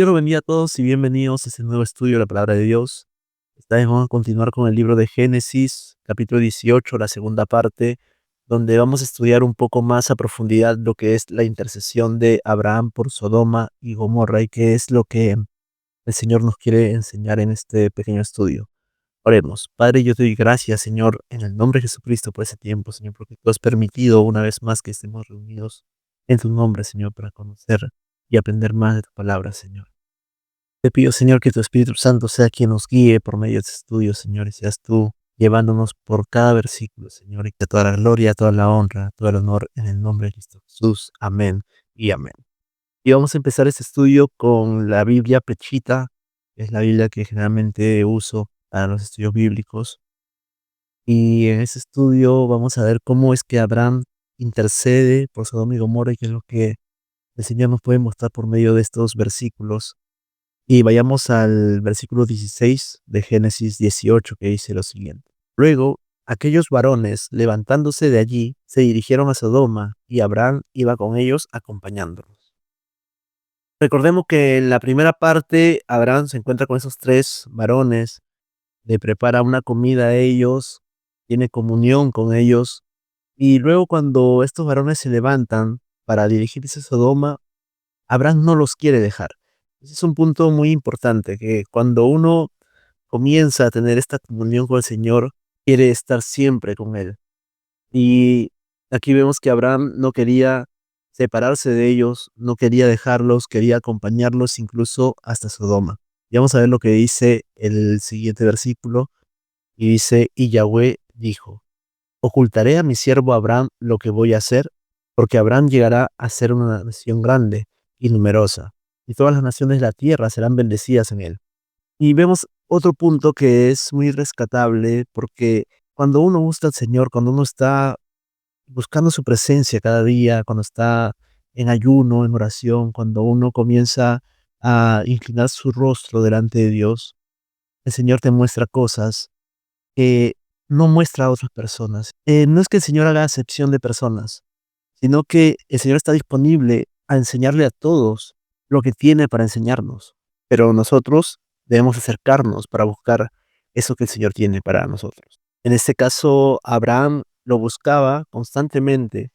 Quiero bendiga a todos y bienvenidos a este nuevo estudio de la palabra de Dios. Esta vez vamos a continuar con el libro de Génesis, capítulo 18, la segunda parte, donde vamos a estudiar un poco más a profundidad lo que es la intercesión de Abraham por Sodoma y Gomorra y qué es lo que el Señor nos quiere enseñar en este pequeño estudio. Oremos. Padre, yo te doy gracias, Señor, en el nombre de Jesucristo por ese tiempo, Señor, porque tú has permitido una vez más que estemos reunidos en tu nombre, Señor, para conocer y aprender más de tu palabra, Señor. Te pido, Señor, que tu Espíritu Santo sea quien nos guíe por medio de este estudio, Señor, y seas tú llevándonos por cada versículo, Señor, y que toda la gloria, toda la honra, todo el honor en el nombre de Cristo Jesús. Amén y amén. Y vamos a empezar este estudio con la Biblia Pechita, que es la Biblia que generalmente uso para los estudios bíblicos. Y en este estudio vamos a ver cómo es que Abraham intercede por Sodoma y Gomorra y qué es lo que el Señor nos puede mostrar por medio de estos versículos. Y vayamos al versículo 16 de Génesis 18, que dice lo siguiente. Luego, aquellos varones, levantándose de allí, se dirigieron a Sodoma, y Abraham iba con ellos acompañándolos. Recordemos que en la primera parte, Abraham se encuentra con esos tres varones, le prepara una comida a ellos, tiene comunión con ellos, y luego cuando estos varones se levantan para dirigirse a Sodoma, Abraham no los quiere dejar. Ese es un punto muy importante, que cuando uno comienza a tener esta comunión con el Señor, quiere estar siempre con Él. Y aquí vemos que Abraham no quería separarse de ellos, no quería dejarlos, quería acompañarlos incluso hasta Sodoma. Y vamos a ver lo que dice el siguiente versículo, y dice, y Yahweh dijo, ocultaré a mi siervo Abraham lo que voy a hacer, porque Abraham llegará a ser una nación grande y numerosa, y todas las naciones de la tierra serán bendecidas en él. Y vemos otro punto que es muy rescatable, porque cuando uno busca al Señor, cuando uno está buscando su presencia cada día, cuando está en ayuno, en oración, cuando uno comienza a inclinar su rostro delante de Dios, el Señor te muestra cosas que no muestra a otras personas. No es que el Señor haga acepción de personas, sino que el Señor está disponible a enseñarle a todos lo que tiene para enseñarnos. Pero nosotros debemos acercarnos para buscar eso que el Señor tiene para nosotros. En este caso, Abraham lo buscaba constantemente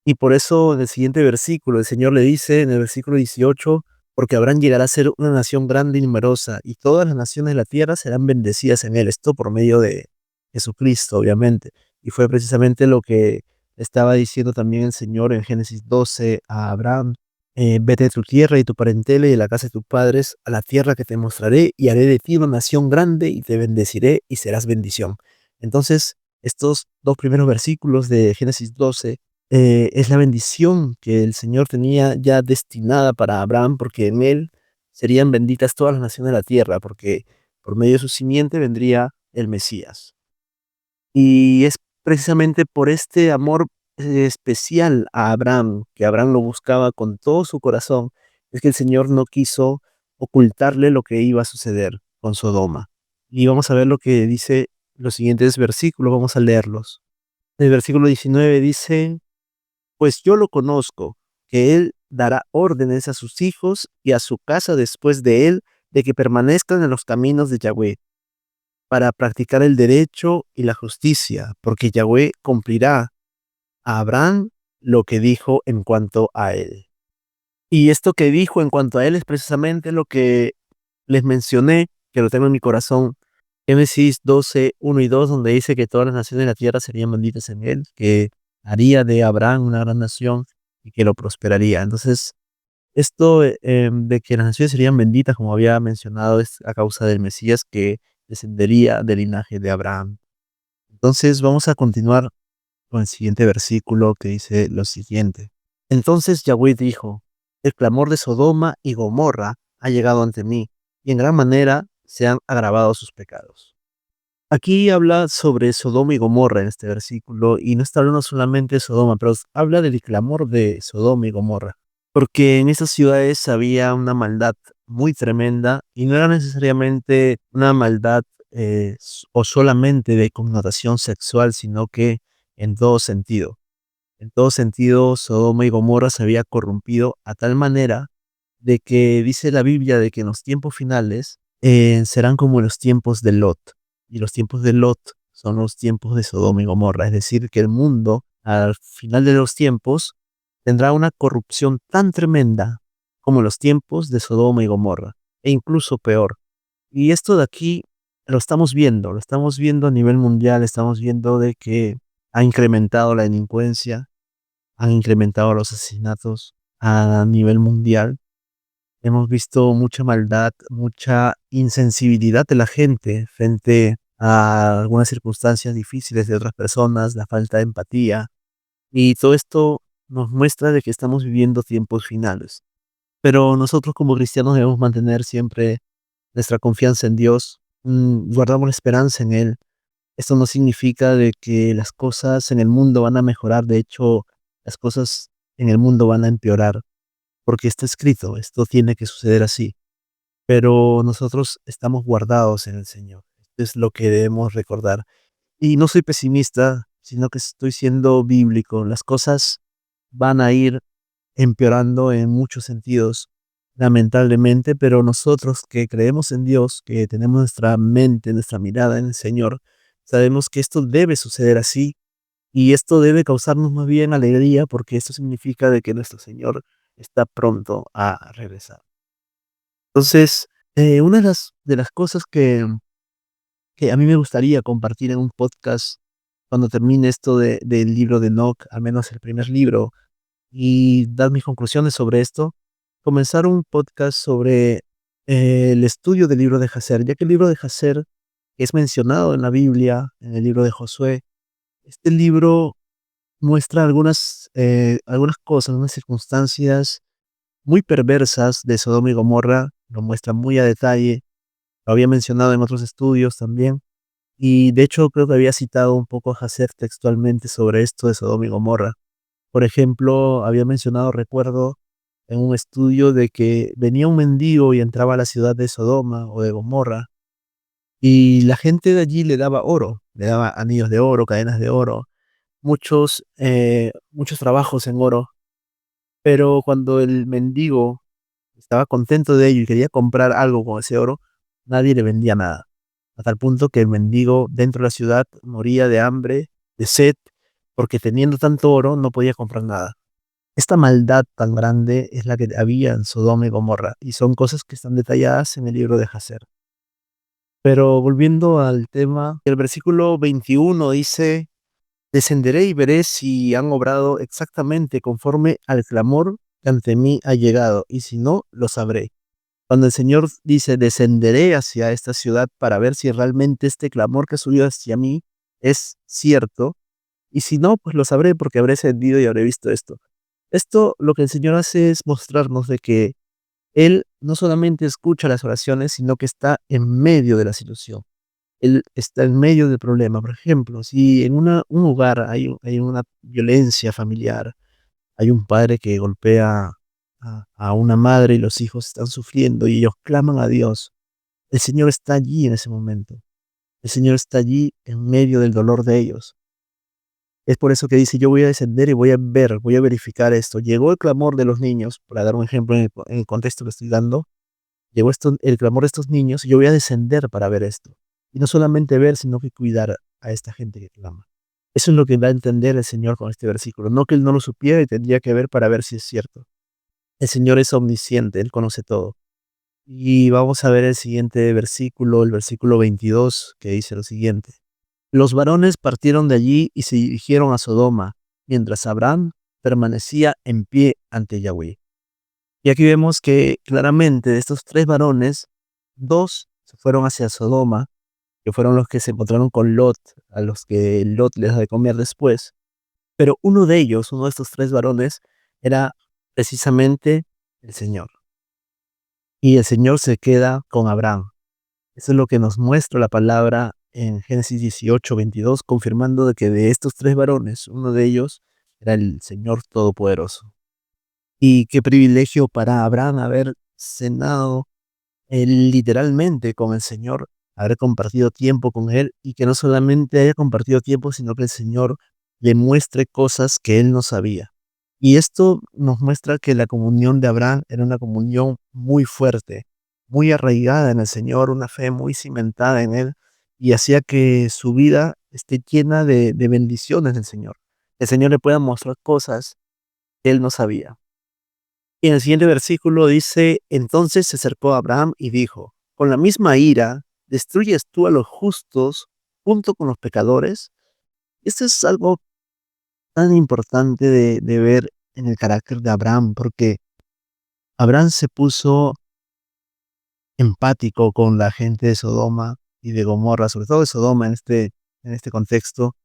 y por eso en el siguiente versículo, el Señor le dice en el versículo 18, porque Abraham llegará a ser una nación grande y numerosa, y todas las naciones de la tierra serán bendecidas en él. Esto por medio de Jesucristo, obviamente. Y fue precisamente lo que estaba diciendo también el Señor en Génesis 12 a Abraham. Vete de tu tierra y tu parentela y de la casa de tus padres a la tierra que te mostraré, y haré de ti una nación grande y te bendeciré y serás bendición. Entonces, estos dos primeros versículos de Génesis 12 es la bendición que el Señor tenía ya destinada para Abraham, porque en él serían benditas todas las naciones de la tierra, porque por medio de su simiente vendría el Mesías. Y es precisamente por este amor especial a Abraham, que Abraham lo buscaba con todo su corazón, es que el Señor no quiso ocultarle lo que iba a suceder con Sodoma. Y vamos a ver lo que dice los siguientes versículos, vamos a leerlos. El versículo 19 dice, pues yo lo conozco, que él dará órdenes a sus hijos y a su casa después de él, de que permanezcan en los caminos de Yahweh, para practicar el derecho y la justicia, porque Yahweh cumplirá a Abraham lo que dijo en cuanto a él. Y esto que dijo en cuanto a él es precisamente lo que les mencioné, que lo tengo en mi corazón. Génesis 12, 1 y 2, donde dice que todas las naciones de la tierra serían benditas en él, que haría de Abraham una gran nación y que lo prosperaría. Entonces, esto de que las naciones serían benditas, como había mencionado, es a causa del Mesías que descendería del linaje de Abraham. Entonces, vamos a continuar con el siguiente versículo que dice lo siguiente. Entonces Yahweh dijo, el clamor de Sodoma y Gomorra ha llegado ante mí, y en gran manera se han agravado sus pecados. Aquí habla sobre Sodoma y Gomorra en este versículo, y no está hablando solamente de Sodoma, pero habla del clamor de Sodoma y Gomorra, porque en esas ciudades había una maldad muy tremenda, y no era necesariamente una maldad o solamente de connotación sexual, sino que en todo sentido. En todo sentido, Sodoma y Gomorra se había corrompido a tal manera de que dice la Biblia de que en los tiempos finales serán como los tiempos de Lot. Y los tiempos de Lot son los tiempos de Sodoma y Gomorra. Es decir, que el mundo al final de los tiempos tendrá una corrupción tan tremenda como los tiempos de Sodoma y Gomorra, e incluso peor. Y esto de aquí lo estamos viendo a nivel mundial, estamos viendo de que ha incrementado la delincuencia, han incrementado los asesinatos a nivel mundial. Hemos visto mucha maldad, mucha insensibilidad de la gente frente a algunas circunstancias difíciles de otras personas, la falta de empatía. Y todo esto nos muestra de que estamos viviendo tiempos finales. Pero nosotros como cristianos debemos mantener siempre nuestra confianza en Dios, guardamos la esperanza en Él. Esto no significa de que las cosas en el mundo van a mejorar, de hecho, las cosas en el mundo van a empeorar, porque está escrito, esto tiene que suceder así. Pero nosotros estamos guardados en el Señor. Esto es lo que debemos recordar. Y no soy pesimista, sino que estoy siendo bíblico. Las cosas van a ir empeorando en muchos sentidos, lamentablemente, pero nosotros que creemos en Dios, que tenemos nuestra mente, nuestra mirada en el Señor, sabemos que esto debe suceder así y esto debe causarnos más bien alegría porque esto significa de que nuestro Señor está pronto a regresar. Entonces, una de las cosas que a mí me gustaría compartir en un podcast cuando termine esto del libro de Enoch, al menos el primer libro, y dar mis conclusiones sobre esto, comenzar un podcast sobre el estudio del libro de Jacer, ya que el libro de Jacer es mencionado en la Biblia, en el libro de Josué. Este libro muestra algunas cosas, unas circunstancias muy perversas de Sodoma y Gomorra, lo muestra muy a detalle, lo había mencionado en otros estudios también, y de hecho creo que había citado un poco a Jacer textualmente sobre esto de Sodoma y Gomorra. Por ejemplo, había mencionado, recuerdo, en un estudio de que venía un mendigo y entraba a la ciudad de Sodoma o de Gomorra, y la gente de allí le daba oro, le daba anillos de oro, cadenas de oro, muchos trabajos en oro, pero cuando el mendigo estaba contento de ello y quería comprar algo con ese oro, nadie le vendía nada, a tal punto que el mendigo dentro de la ciudad moría de hambre, de sed, porque teniendo tanto oro no podía comprar nada. Esta maldad tan grande es la que había en Sodoma y Gomorra, y son cosas que están detalladas en el libro de Jacer. Pero volviendo al tema, el versículo 21 dice: descenderé y veré si han obrado exactamente conforme al clamor que ante mí ha llegado, y si no, lo sabré. Cuando el Señor dice, descenderé hacia esta ciudad para ver si realmente este clamor que subió hacia mí es cierto, y si no, pues lo sabré porque habré sentido y habré visto esto. Esto lo que el Señor hace es mostrarnos de que Él no solamente escucha las oraciones, sino que está en medio de la situación. Él está en medio del problema. Por ejemplo, si en un hogar hay una violencia familiar, hay un padre que golpea a una madre y los hijos están sufriendo y ellos claman a Dios, el Señor está allí en ese momento. El Señor está allí en medio del dolor de ellos. Es por eso que dice, yo voy a descender y voy a ver, voy a verificar esto. Llegó el clamor de los niños, para dar un ejemplo en el contexto que estoy dando, llegó el clamor de estos niños y yo voy a descender para ver esto. Y no solamente ver, sino que cuidar a esta gente que clama. Eso es lo que da a entender el Señor con este versículo. No que Él no lo supiera y tendría que ver para ver si es cierto. El Señor es omnisciente, Él conoce todo. Y vamos a ver el siguiente versículo, el versículo 22, que dice lo siguiente. Los varones partieron de allí y se dirigieron a Sodoma, mientras Abraham permanecía en pie ante Yahweh. Y aquí vemos que claramente de estos tres varones, dos se fueron hacia Sodoma, que fueron los que se encontraron con Lot, a los que Lot les da de comer después. Pero uno de ellos, uno de estos tres varones, era precisamente el Señor. Y el Señor se queda con Abraham. Eso es lo que nos muestra la palabra en Génesis 18:22, confirmando de que de estos tres varones, uno de ellos era el Señor Todopoderoso. Y qué privilegio para Abraham haber cenado literalmente con el Señor, haber compartido tiempo con Él y que no solamente haya compartido tiempo, sino que el Señor le muestre cosas que Él no sabía. Y esto nos muestra que la comunión de Abraham era una comunión muy fuerte, muy arraigada en el Señor, una fe muy cimentada en Él, y hacía que su vida esté llena de bendiciones del Señor. El Señor le pueda mostrar cosas que él no sabía. Y en el siguiente versículo dice, entonces se acercó a Abraham y dijo, con la misma ira, ¿destruyes tú a los justos junto con los pecadores? Esto es algo tan importante de ver en el carácter de Abraham, porque Abraham se puso empático con la gente de Sodoma y de Gomorra, sobre todo de Sodoma en este contexto.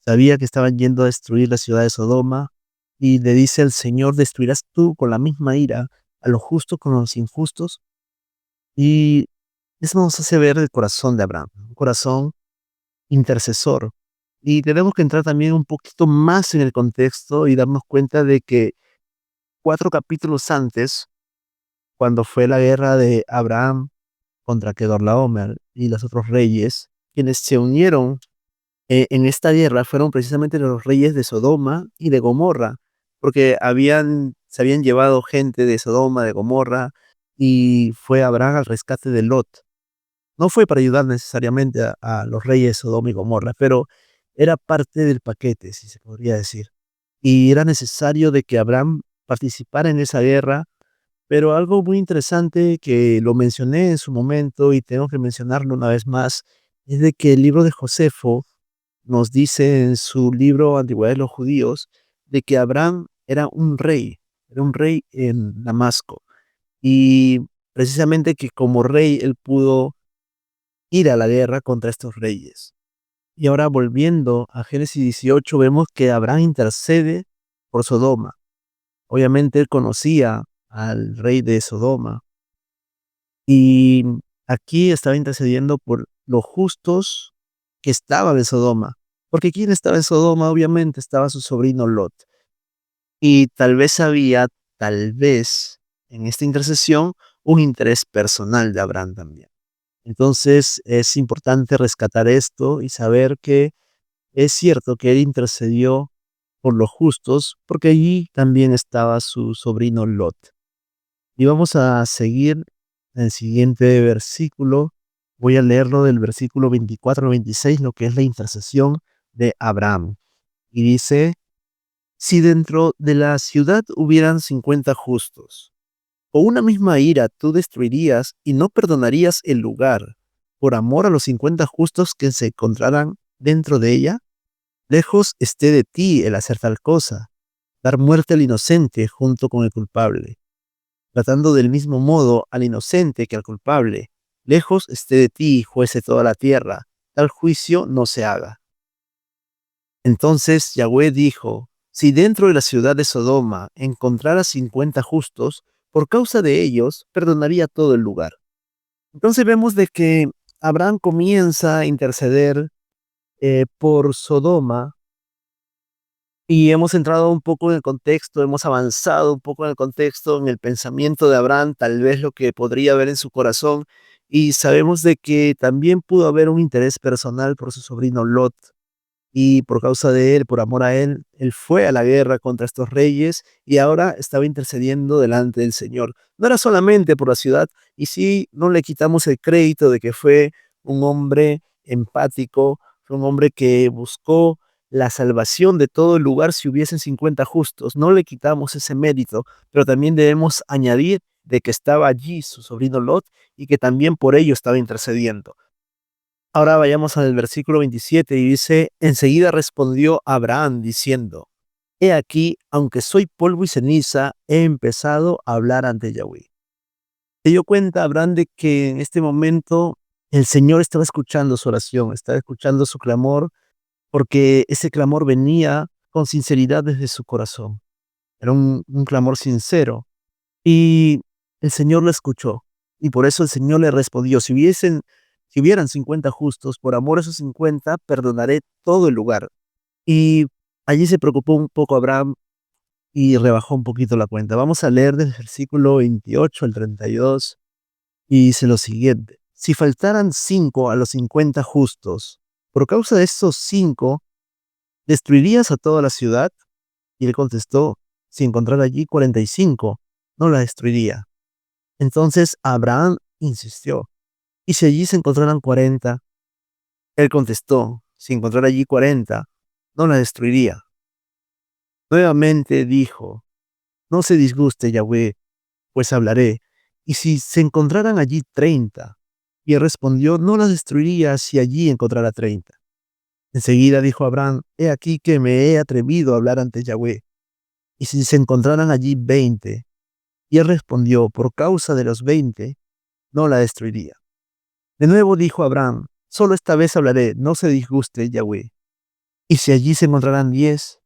Sabía que estaban yendo a destruir la ciudad de Sodoma y le dice al Señor, ¿destruirás tú con la misma ira a los justos con los injustos? Y eso nos hace ver el corazón de Abraham, un corazón intercesor. Y tenemos que entrar también un poquito más en el contexto y darnos cuenta de que 4 capítulos antes, cuando fue la guerra de Abraham contra Kedorlaomer y los otros reyes, quienes se unieron en esta guerra fueron precisamente los reyes de Sodoma y de Gomorra, porque se habían llevado gente de Sodoma, de Gomorra, y fue Abraham al rescate de Lot. No fue para ayudar necesariamente a los reyes de Sodoma y Gomorra, pero era parte del paquete, si se podría decir. Y era necesario de que Abraham participara en esa guerra, pero algo muy interesante que lo mencioné en su momento y tengo que mencionarlo una vez más, es de que el libro de Josefo nos dice en su libro Antigüedad de los Judíos, de que Abraham era un rey en Damasco. Y precisamente que como rey él pudo ir a la guerra contra estos reyes. Y ahora volviendo a Génesis 18, vemos que Abraham intercede por Sodoma. Obviamente él conocía al rey de Sodoma y aquí estaba intercediendo por los justos que estaban en Sodoma. Porque ¿quién estaba en Sodoma? Obviamente estaba su sobrino Lot. Y tal vez, en esta intercesión, un interés personal de Abraham también. Entonces es importante rescatar esto y saber que es cierto que él intercedió por los justos, porque allí también estaba su sobrino Lot. Y vamos a seguir en el siguiente versículo. Voy a leerlo del versículo 24 al 26, lo que es la intercesión de Abraham. Y dice, si dentro de la ciudad hubieran 50 justos, o una misma ira tú destruirías y no perdonarías el lugar por amor a los 50 justos que se encontraran dentro de ella, lejos esté de ti el hacer tal cosa, dar muerte al inocente junto con el culpable, tratando del mismo modo al inocente que al culpable, lejos esté de ti, juez de toda la tierra, tal juicio no se haga. Entonces Yahweh dijo, si dentro de la ciudad de Sodoma encontrara 50 justos, por causa de ellos perdonaría todo el lugar. Entonces vemos de que Abraham comienza a interceder por Sodoma y hemos entrado un poco en el contexto, hemos avanzado un poco en el contexto, en el pensamiento de Abraham, tal vez lo que podría haber en su corazón, y sabemos de que también pudo haber un interés personal por su sobrino Lot, y por causa de él, por amor a él, él fue a la guerra contra estos reyes y ahora estaba intercediendo delante del Señor. No era solamente por la ciudad, y sí, no le quitamos el crédito de que fue un hombre empático, fue un hombre que buscó la salvación de todo el lugar si hubiesen 50 justos. No le quitamos ese mérito, pero también debemos añadir de que estaba allí su sobrino Lot y que también por ello estaba intercediendo. Ahora vayamos al versículo 27 y dice, enseguida respondió Abraham diciendo, he aquí, aunque soy polvo y ceniza, he empezado a hablar ante Yahweh. Se dio cuenta Abraham de que en este momento el Señor estaba escuchando su oración, estaba escuchando su clamor, porque ese clamor venía con sinceridad desde su corazón. Era un clamor sincero. Y el Señor lo escuchó. Y por eso el Señor le respondió, si hubieran 50 justos, por amor a esos 50, perdonaré todo el lugar. Y allí se preocupó un poco Abraham y rebajó un poquito la cuenta. Vamos a leer del versículo 28 al 32 y dice lo siguiente. Si faltaran 5 a los 50 justos, por causa de estos 5, ¿destruirías a toda la ciudad? Y él contestó, si encontrara allí 45, no la destruiría. Entonces Abraham insistió, ¿y si allí se encontraran 40? Él contestó, si encontrara allí 40, no la destruiría. Nuevamente dijo, no se disguste, Yahweh, pues hablaré. Y si se encontraran allí 30, y él respondió, no la destruiría si allí encontrara 30. Enseguida dijo Abraham, he aquí que me he atrevido a hablar ante Yahweh. Y si se encontraran allí 20, y él respondió, por causa de los 20, no la destruiría. De nuevo dijo Abraham, solo esta vez hablaré, no se disguste, Yahweh. Y si allí se encontraran 10,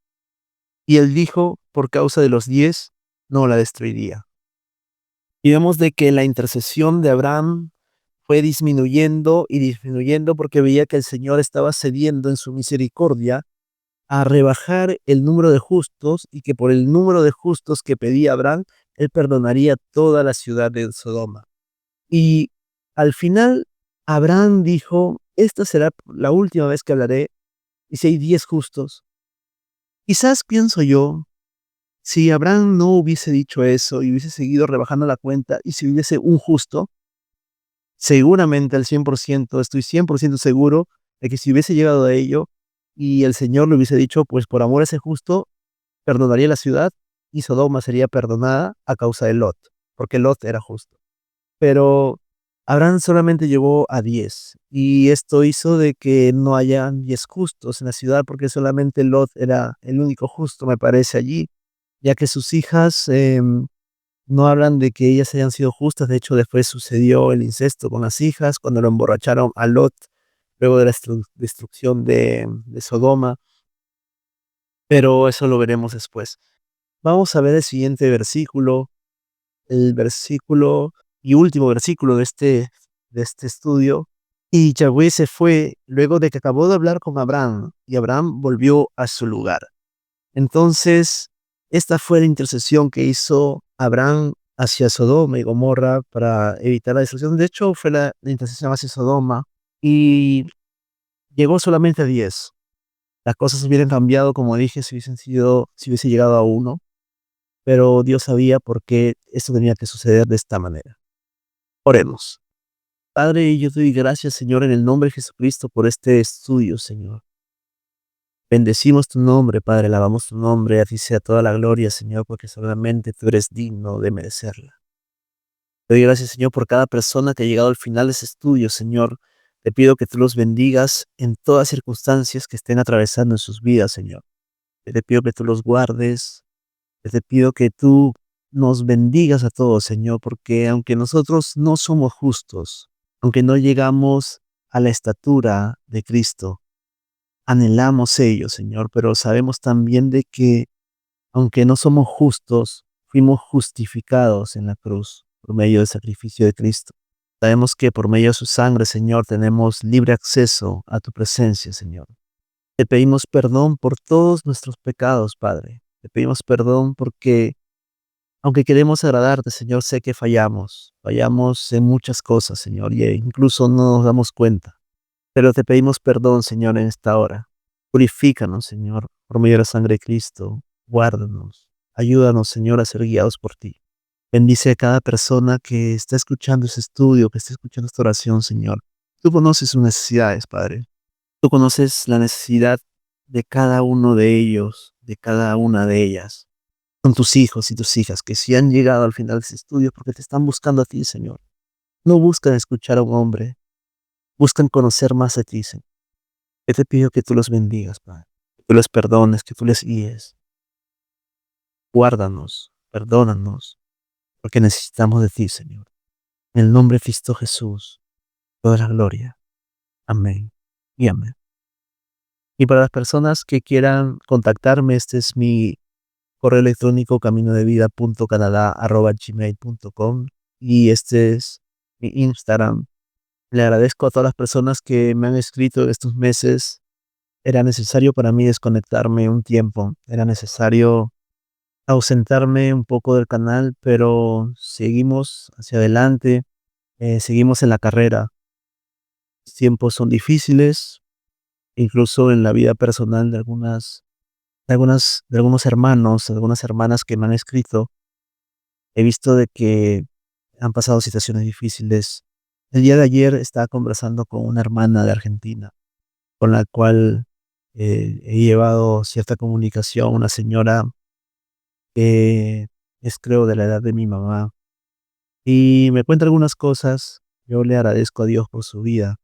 y él dijo, por causa de los 10, no la destruiría. Y vemos de que la intercesión de Abraham fue disminuyendo y disminuyendo porque veía que el Señor estaba cediendo en su misericordia a rebajar el número de justos y que por el número de justos que pedía Abraham, él perdonaría toda la ciudad de Sodoma. Y al final, Abraham dijo, esta será la última vez que hablaré, y si hay 10 justos. Quizás pienso yo, si Abraham no hubiese dicho eso y hubiese seguido rebajando la cuenta, y si hubiese un justo, seguramente al 100%, estoy 100% seguro de que si hubiese llegado a ello y el Señor le hubiese dicho, pues por amor a ese justo, perdonaría la ciudad y Sodoma sería perdonada a causa de Lot, porque Lot era justo. Pero Abraham solamente llegó a 10 y esto hizo de que no hayan 10 justos en la ciudad porque solamente Lot era el único justo, me parece, allí, ya que sus hijas no hablan de que ellas hayan sido justas. De hecho, después sucedió el incesto con las hijas cuando lo emborracharon a Lot luego de la destrucción de Sodoma, pero eso lo veremos después. Vamos a ver el siguiente versículo, el versículo y último versículo de este estudio. Y Yahweh se fue luego de que acabó de hablar con Abraham, y Abraham volvió a su lugar. Entonces, esta fue la intercesión que hizo Abraham hacia Sodoma y Gomorra para evitar la destrucción. De hecho, fue la intercesión hacia Sodoma y llegó solamente a 10. Las cosas hubieran cambiado, como dije, si hubiese llegado a uno, pero Dios sabía por qué esto tenía que suceder de esta manera. Oremos. Padre, yo te doy gracias, Señor, en el nombre de Jesucristo por este estudio, Señor. Bendecimos tu nombre, Padre, alabamos tu nombre, a ti sea toda la gloria, Señor, porque solamente tú eres digno de merecerla. Te doy gracias, Señor, por cada persona que ha llegado al final de ese estudio, Señor. Te pido que tú los bendigas en todas circunstancias que estén atravesando en sus vidas, Señor. Te pido que tú los guardes, te pido que tú nos bendigas a todos, Señor, porque aunque nosotros no somos justos, aunque no llegamos a la estatura de Cristo, anhelamos ello, Señor, pero sabemos también de que aunque no somos justos, fuimos justificados en la cruz por medio del sacrificio de Cristo. Sabemos que por medio de su sangre, Señor, tenemos libre acceso a tu presencia, Señor. Te pedimos perdón por todos nuestros pecados, Padre. Te pedimos perdón porque, aunque queremos agradarte, Señor, sé que fallamos. Fallamos en muchas cosas, Señor, y incluso no nos damos cuenta. Pero te pedimos perdón, Señor, en esta hora. Purifícanos, Señor, por medio de la sangre de Cristo. Guárdanos. Ayúdanos, Señor, a ser guiados por ti. Bendice a cada persona que está escuchando ese estudio, que está escuchando esta oración, Señor. Tú conoces sus necesidades, Padre. Tú conoces la necesidad de cada uno de ellos, de cada una de ellas. Son tus hijos y tus hijas que si han llegado al final de ese estudio porque te están buscando a ti, Señor. No buscan escuchar a un hombre, buscan conocer más a ti, Señor. Yo te pido que tú los bendigas, Padre. Que tú les perdones, que tú les guíes. Guárdanos, perdónanos, porque necesitamos de ti, Señor. En el nombre de Cristo Jesús, toda la gloria. Amén y amén. Y para las personas que quieran contactarme, este es mi correo electrónico caminodevida.canadá@gmail.com y este es mi Instagram. Le agradezco a todas las personas que me han escrito estos meses. Era necesario para mí desconectarme un tiempo, era necesario ausentarme un poco del canal, pero seguimos hacia adelante, seguimos en la carrera. Los tiempos son difíciles, incluso en la vida personal de algunas de algunos hermanos, de algunas hermanas que me han escrito, he visto de que han pasado situaciones difíciles. El día de ayer estaba conversando con una hermana de Argentina, con la cual he llevado cierta comunicación, una señora que es creo de la edad de mi mamá, y me cuenta algunas cosas. Yo le agradezco a Dios por su vida,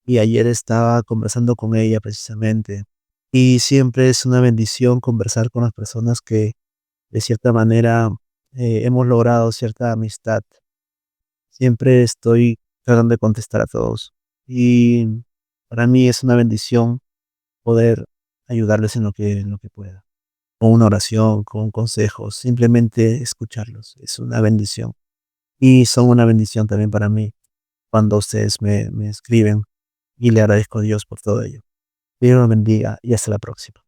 y ayer estaba conversando con ella precisamente, y siempre es una bendición conversar con las personas que de cierta manera hemos logrado cierta amistad. Siempre estoy tratando de contestar a todos, y para mí es una bendición poder ayudarles en lo que pueda. Con una oración, con un consejo, simplemente escucharlos. Es una bendición. Y son una bendición también para mí cuando ustedes me escriben, y le agradezco a Dios por todo ello. Dios los bendiga y hasta la próxima.